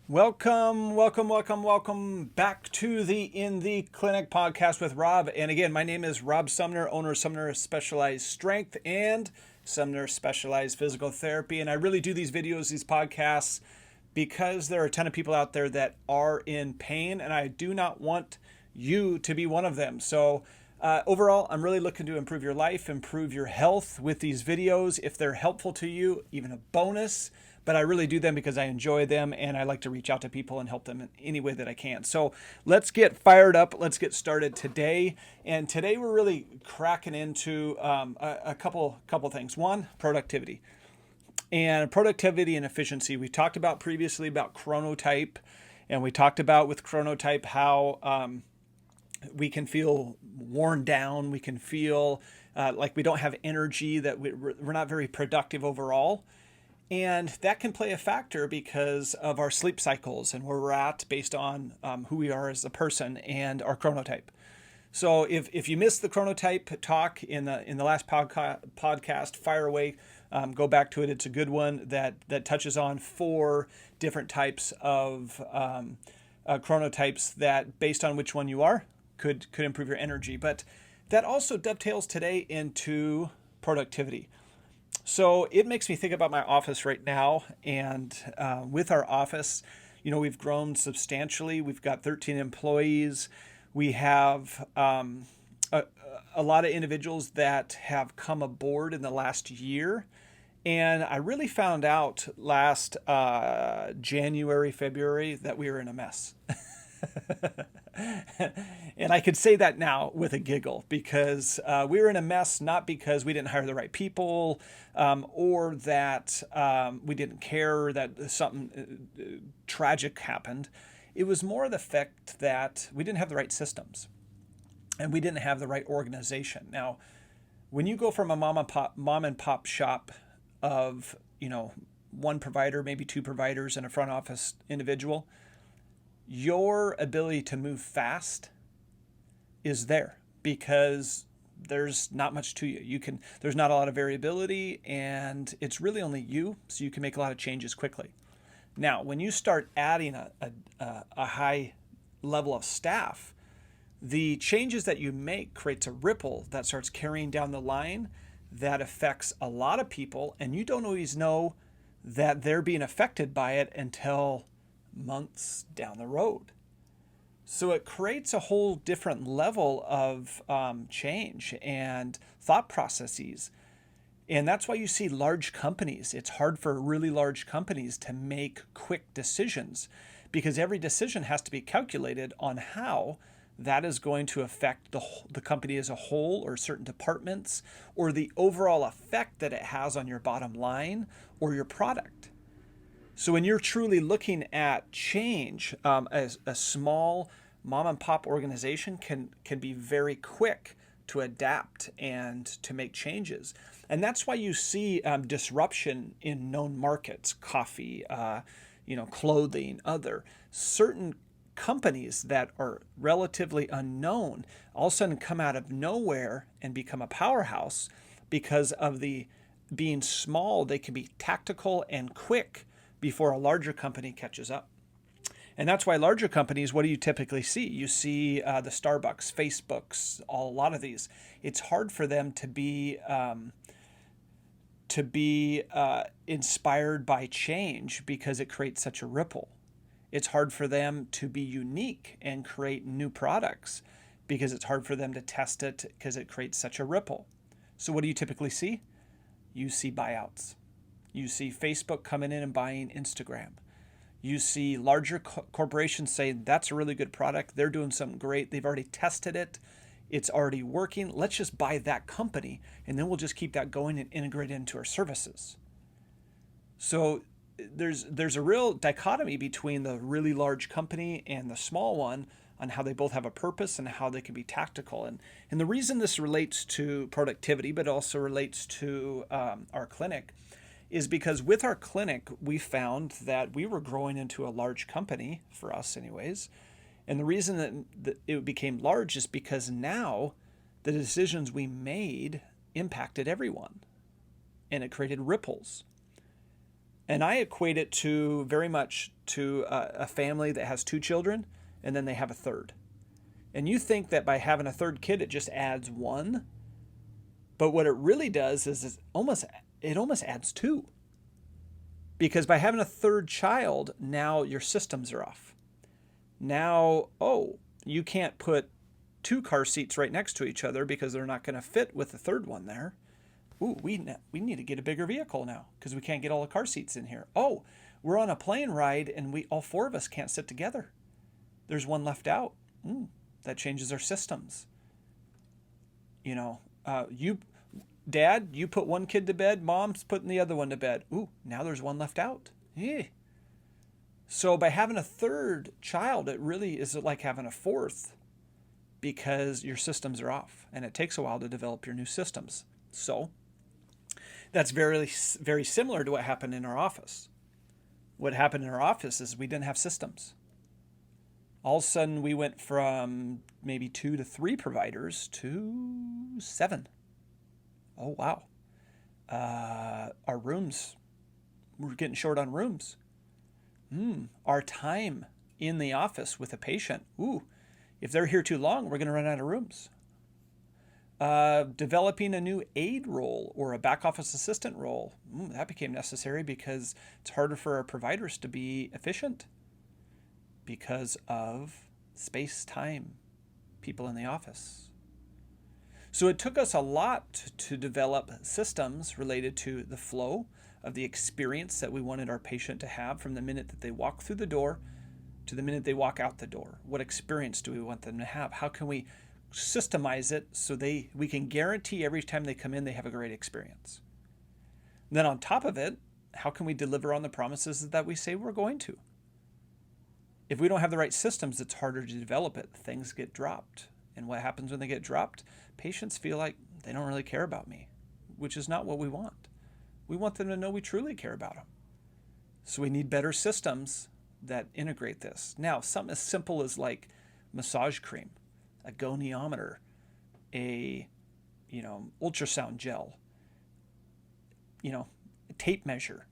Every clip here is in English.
Welcome back to the In the Clinic podcast with Rob. And again, my name is Rob Sumner, owner of Sumner Specialized Strength and Sumner Specialized Physical Therapy. And I really do these videos, these podcasts, because there are a ton of people out there that are in pain, and I do not want you to be one of them. So overall, I'm really looking to improve your life, improve your health with these videos. If they're helpful to you, even a bonus. But I really do them because I enjoy them and I like to reach out to people and help them in any way that I can. So let's get fired up. Let's get started today. And today we're really cracking into a couple things. One, productivity. And productivity and efficiency. We talked about previously about chronotype, and we talked about with chronotype how we can feel worn down. We can feel like we don't have energy, that we're not very productive overall. And that can play a factor because of our sleep cycles and where we're at based on who we are as a person and our chronotype. So if you missed the chronotype talk in the last podcast, fire away, go back to it. It's a good one that touches on 4 different types of chronotypes that, based on which one you are, could improve your energy. But that also dovetails today into productivity. So it makes me think about my office right now, and with our office, we've grown substantially. We've got 13 employees. We have a lot of individuals that have come aboard in the last year, and I really found out last January, February that we were in a mess. And I could say that now with a giggle because we were in a mess, not because we didn't hire the right people or that we didn't care that something tragic happened. It was more the fact that we didn't have the right systems and we didn't have the right organization. Now, when you go from a mom and pop shop of, one provider, maybe 2 providers and a front office individual, your ability to move fast is there because there's not much to you. There's not a lot of variability, and it's really only you, so you can make a lot of changes quickly. Now, when you start adding a high level of staff, the changes that you make creates a ripple that starts carrying down the line that affects a lot of people, and you don't always know that they're being affected by it until months down the road. So it creates a whole different level of change and thought processes. And that's why you see large companies. It's hard for really large companies to make quick decisions because every decision has to be calculated on how that is going to affect the company as a whole or certain departments or the overall effect that it has on your bottom line or your product. So when you're truly looking at change, as a small mom and pop organization can be very quick to adapt and to make changes. And that's why you see disruption in known markets, coffee, clothing, other certain companies that are relatively unknown all of a sudden come out of nowhere and become a powerhouse because of the being small. They can be tactical and quick before a larger company catches up. And that's why larger companies, what do you typically see? You see the Starbucks, Facebooks, a lot of these. It's hard for them to be inspired by change because it creates such a ripple. It's hard for them to be unique and create new products because it's hard for them to test it because it creates such a ripple. So what do you typically see? You see buyouts. You see Facebook coming in and buying Instagram. You see larger corporations saying, that's a really good product. They're doing something great. They've already tested it. It's already working. Let's just buy that company, and then we'll just keep that going and integrate it into our services. So there's a real dichotomy between the really large company and the small one on how they both have a purpose and how they can be tactical. And the reason this relates to productivity, but also relates to our clinic, is because with our clinic, we found that we were growing into a large company, for us anyways. And the reason that it became large is because now the decisions we made impacted everyone. And it created ripples. And I equate it to very much to a family that has two children and then they have a third. And you think that by having a third kid, it just adds one. But what it really does is it almost adds two. Because by having a third child, now your systems are off. Now, you can't put two car seats right next to each other because they're not going to fit with the third one there. Ooh, we need to get a bigger vehicle now because we can't get all the car seats in here. Oh, we're on a plane ride and all four of us can't sit together. There's one left out. That changes our systems. Dad, you put one kid to bed, mom's putting the other one to bed. Ooh, now there's one left out. Yeah. So by having a third child, it really is like having a fourth because your systems are off and it takes a while to develop your new systems. So that's very, very similar to what happened in our office. What happened in our office is we didn't have systems. All of a sudden, we went from maybe 2 to 3 providers to 7. Oh, wow. Our rooms, we're getting short on rooms. Our time in the office with a patient. Ooh, if they're here too long, we're going to run out of rooms. Developing a new aide role or a back office assistant role. That became necessary because it's harder for our providers to be efficient because of space, time, people in the office. So it took us a lot to develop systems related to the flow of the experience that we wanted our patient to have from the minute that they walk through the door to the minute they walk out the door. What experience do we want them to have? How can we systemize it so we can guarantee every time they come in they have a great experience? And then on top of it, how can we deliver on the promises that we say we're going to? If we don't have the right systems, it's harder to develop it. Things get dropped. And what happens when they get dropped? Patients feel like they don't really care about me, which is not what we want. We want them to know we truly care about them. So we need better systems that integrate this. Now, something as simple as like massage cream, a goniometer, a ultrasound gel, a tape measure.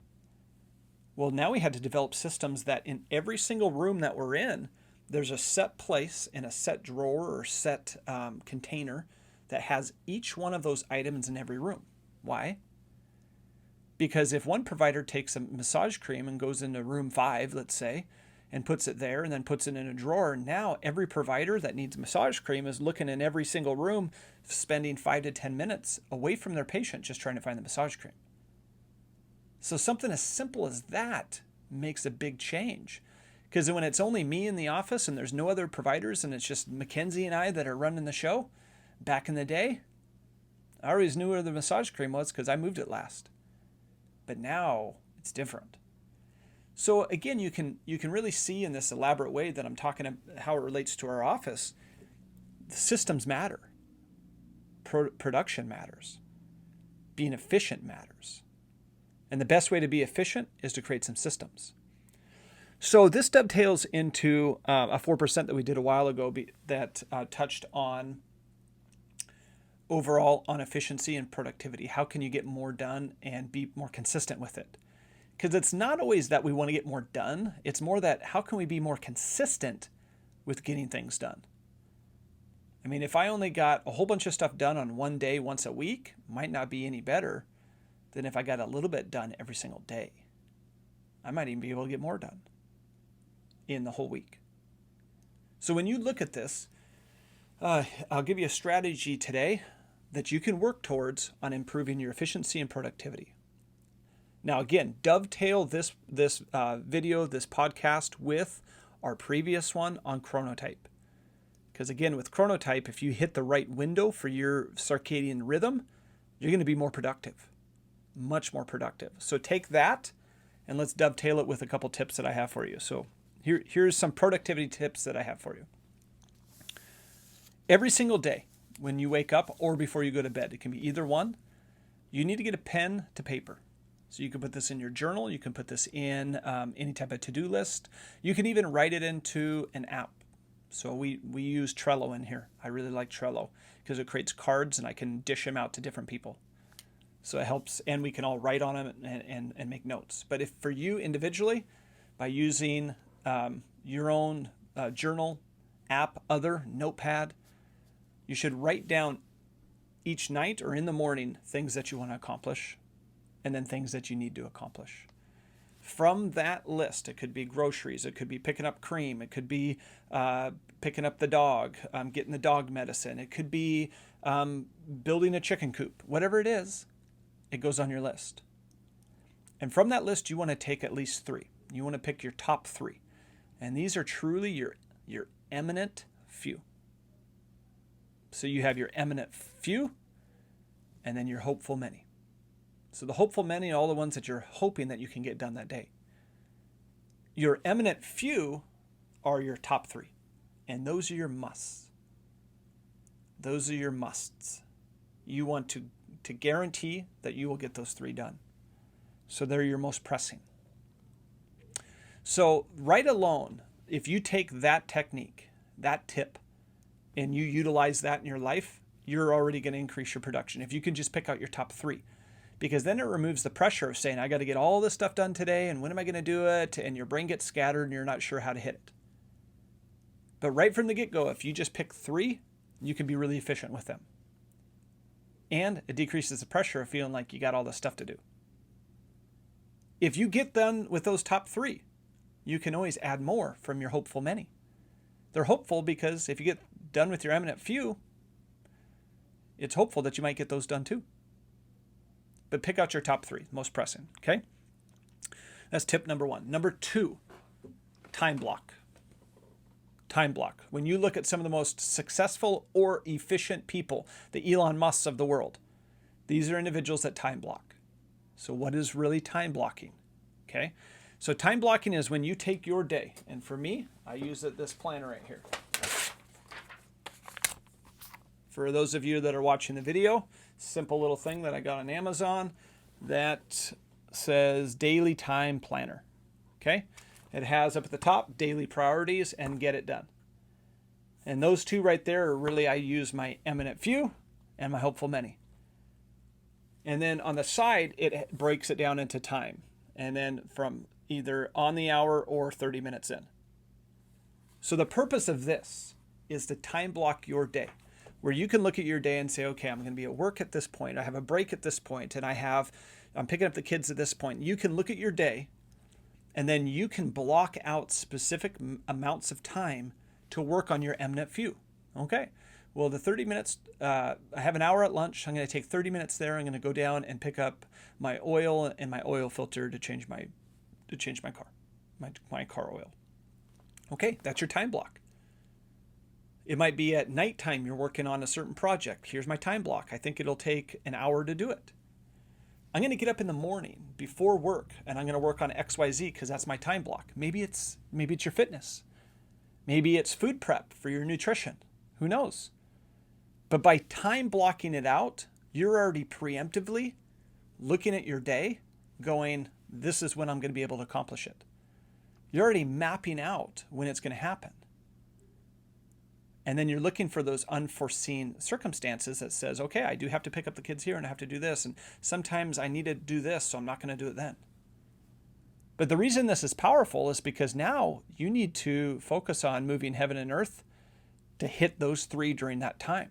Well, now we had to develop systems that in every single room that we're in, there's a set place and a set drawer or set container that has each one of those items in every room. Why? Because if one provider takes a massage cream and goes into room 5, let's say, and puts it there and then puts it in a drawer, now every provider that needs massage cream is looking in every single room, spending 5 to 10 minutes away from their patient just trying to find the massage cream. So something as simple as that makes a big change. Because when it's only me in the office and there's no other providers and it's just Mackenzie and I that are running the show, back in the day, I always knew where the massage cream was because I moved it last. But now it's different. So again, you can really see in this elaborate way that I'm talking about how it relates to our office. The systems matter. Production matters. Being efficient matters. And the best way to be efficient is to create some systems. So this dovetails into a 4% that we did a while ago that touched on overall on efficiency and productivity. How can you get more done and be more consistent with it? Because it's not always that we want to get more done. It's more that how can we be more consistent with getting things done? I mean, if I only got a whole bunch of stuff done on one day once a week, might not be any better than if I got a little bit done every single day. I might even be able to get more done in the whole week. So when you look at this, I'll give you a strategy today that you can work towards on improving your efficiency and productivity. Now, again, dovetail this video, this podcast with our previous one on chronotype. Because again, with chronotype, if you hit the right window for your circadian rhythm, you're going to be more productive, much more productive. So take that and let's dovetail it with a couple tips that I have for you. So here's some productivity tips that I have for you. Every single day when you wake up or before you go to bed, it can be either one, you need to get a pen to paper. So you can put this in your journal. You can put this in any type of to-do list. You can even write it into an app. So we use Trello in here. I really like Trello because it creates cards and I can dish them out to different people. So it helps, and we can all write on them and make notes. But if for you individually, by using your own journal, app, other notepad, you should write down each night or in the morning things that you want to accomplish, and then things that you need to accomplish. From that list, it could be groceries, it could be picking up cream, it could be picking up the dog, getting the dog medicine, it could be building a chicken coop, whatever it is, it goes on your list. And from that list, you want to take at least 3. You want to pick your top 3. And these are truly your eminent few. So you have your eminent few, and then your hopeful many. So the hopeful many are all the ones that you're hoping that you can get done that day. Your eminent few are your top 3. And those are your musts. Those are your musts. You want to guarantee that you will get those 3 done. So they're your most pressing. So right alone, if you take that technique, that tip, and you utilize that in your life, you're already going to increase your production. If you can just pick out your top 3. Because then it removes the pressure of saying, I got to get all this stuff done today, and when am I going to do it? And your brain gets scattered and you're not sure how to hit it. But right from the get-go, if you just pick 3, you can be really efficient with them. And it decreases the pressure of feeling like you got all this stuff to do. If you get done with those top 3, you can always add more from your hopeful many. They're hopeful because if you get done with your eminent few, it's hopeful that you might get those done too. But pick out your top 3, most pressing, okay? That's tip number 1. Number 2, time block. Time block. When you look at some of the most successful or efficient people, the Elon Musks of the world, these are individuals that time block. So what is really time blocking? Okay? So time blocking is when you take your day, and for me, I use this planner right here. For those of you that are watching the video, simple little thing that I got on Amazon that says Daily Time Planner. Okay? It has up at the top daily priorities and get it done. And those 2 right there are really, I use my eminent few and my hopeful many. And then on the side, it breaks it down into time. And then from either on the hour or 30 minutes in. So the purpose of this is to time block your day, where you can look at your day and say, okay, I'm going to be at work at this point. I have a break at this point, and I'm picking up the kids at this point. You can look at your day, and then you can block out specific amounts of time to work on your eminent few. Okay. Well, the 30 minutes, I have an hour at lunch. I'm going to take 30 minutes there. I'm going to go down and pick up my oil and my oil filter to change my car, my car oil. Okay, that's your time block. It might be at nighttime you're working on a certain project. Here's my time block. I think it'll take an hour to do it. I'm going to get up in the morning before work and I'm going to work on XYZ because that's my time block. Maybe it's your fitness. Maybe it's food prep for your nutrition. Who knows? But by time blocking it out, you're already preemptively looking at your day going, this is when I'm going to be able to accomplish it. You're already mapping out when it's going to happen. And then you're looking for those unforeseen circumstances that says, okay, I do have to pick up the kids here and I have to do this. And sometimes I need to do this, so I'm not going to do it then. But the reason this is powerful is because now you need to focus on moving heaven and earth to hit those 3 during that time.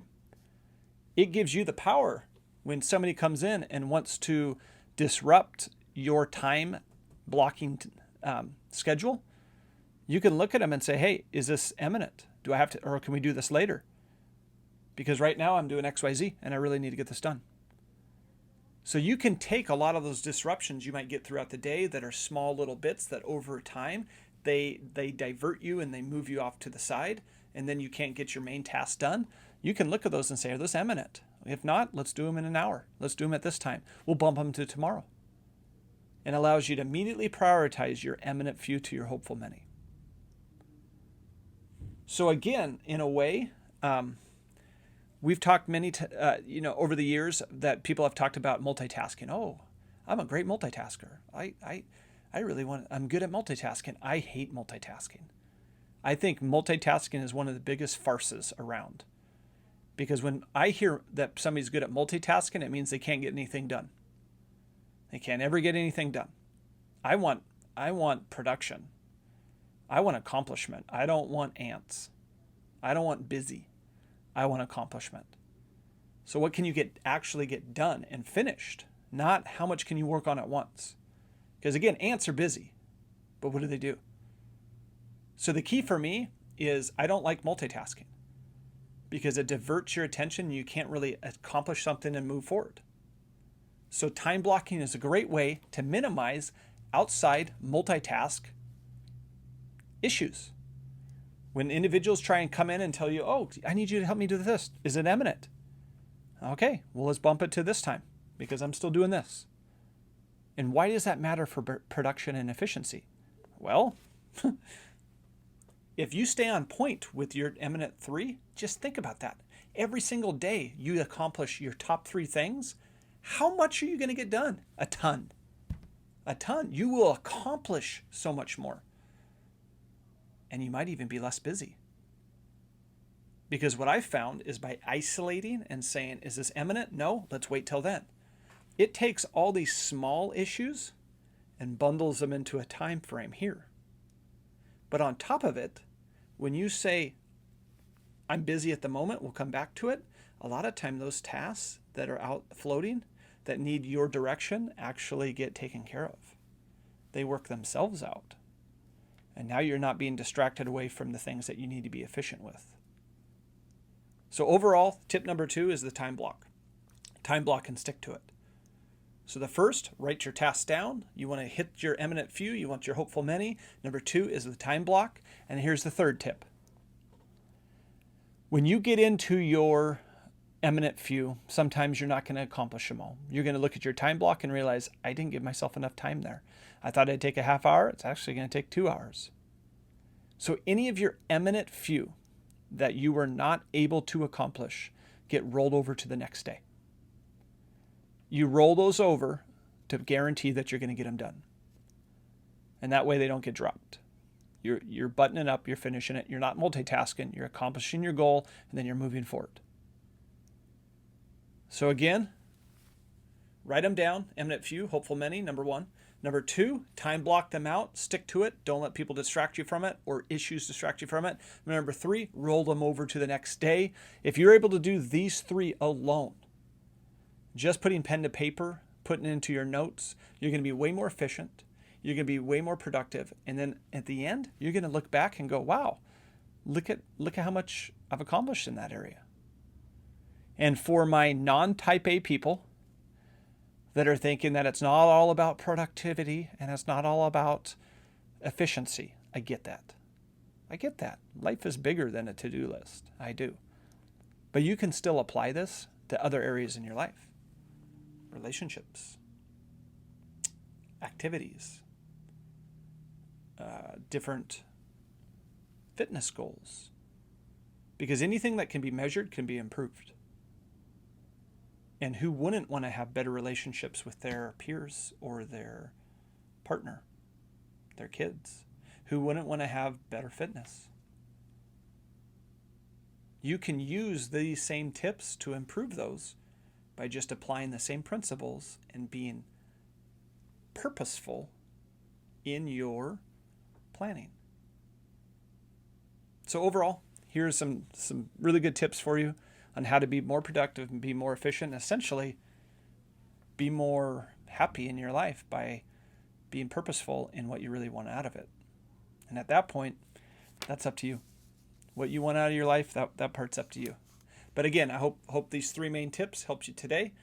It gives you the power when somebody comes in and wants to disrupt your time blocking schedule. You can look at them and say, hey, is this eminent? Do I have to, or can we do this later? Because right now I'm doing XYZ and I really need to get this done. So you can take a lot of those disruptions you might get throughout the day that are small little bits that over time, they divert you and they move you off to the side, and then you can't get your main task done. You can look at those and say, are those eminent? If not, let's do them in an hour. Let's do them at this time. We'll bump them to tomorrow. And allows you to immediately prioritize your eminent few to your hopeful many. So again, in a way, we've talked over the years that people have talked about multitasking. Oh, I'm a great multitasker. I'm good at multitasking. I hate multitasking. I think multitasking is one of the biggest farces around. Because when I hear that somebody's good at multitasking, it means they can't get anything done. They can't ever get anything done. I want production. I want accomplishment. I don't want ants. I don't want busy. I want accomplishment. So what can you actually get done and finished? Not how much can you work on at once. Because again, ants are busy, but what do? So the key for me is I don't like multitasking because it diverts your attention. You can't really accomplish something and move forward. So time blocking is a great way to minimize outside multitask issues. When individuals try and come in and tell you, oh, I need you to help me do this. Is it imminent? Okay, well, let's bump it to this time because I'm still doing this. And why does that matter for production and efficiency? Well, if you stay on point with your eminent 3, just think about that. Every single day you accomplish your top 3 things, how much are you going to get done? A ton. A ton. You will accomplish so much more. And you might even be less busy. Because what I've found is by isolating and saying, is this imminent? No, let's wait till then. It takes all these small issues and bundles them into a time frame here. But on top of it, when you say, I'm busy at the moment, we'll come back to it, a lot of time those tasks that are out floating that need your direction actually get taken care of. They work themselves out. And now you're not being distracted away from the things that you need to be efficient with. So overall, tip number 2 is the time block. Time block and stick to it. So the first, write your tasks down. You want to hit your eminent few. You want your hopeful many. Number 2 is the time block. And here's the third tip. When you get into your eminent few, sometimes you're not going to accomplish them all. You're going to look at your time block and realize, I didn't give myself enough time there. I thought I'd take a half hour. It's actually going to take 2 hours. So any of your eminent few that you were not able to accomplish get rolled over to the next day. You roll those over to guarantee that you're going to get them done. And that way they don't get dropped. You're buttoning up, you're finishing it, you're not multitasking, you're accomplishing your goal, and then you're moving forward. So again, write them down, eminent few, hopeful many, number 1. Number 2, time block them out, stick to it, don't let people distract you from it or issues distract you from it. Number 3, roll them over to the next day. If you're able to do these 3 alone, just putting pen to paper, putting it into your notes, you're going to be way more efficient. You're going to be way more productive. And then at the end, you're going to look back and go, wow, look at how much I've accomplished in that area. And for my non-type A people that are thinking that it's not all about productivity and it's not all about efficiency, I get that. I get that. Life is bigger than a to-do list. I do. But you can still apply this to other areas in your life. Relationships, activities, different fitness goals. Because anything that can be measured can be improved. And who wouldn't want to have better relationships with their peers or their partner, their kids? Who wouldn't want to have better fitness? You can use these same tips to improve those by just applying the same principles and being purposeful in your planning. So overall, here's some really good tips for you on how to be more productive and be more efficient, and essentially be more happy in your life by being purposeful in what you really want out of it. And at that point, that's up to you. What you want out of your life, that part's up to you. But again, I hope these 3 main tips helped you today,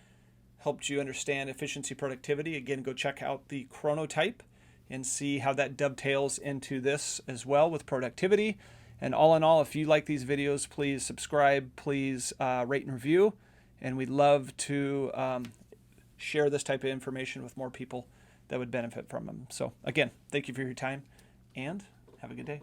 helped you understand efficiency, productivity. Again, go check out the chronotype and see how that dovetails into this as well with productivity. And all in all, if you like these videos, please subscribe, please rate and review. And we'd love to share this type of information with more people that would benefit from them. So again, thank you for your time and have a good day.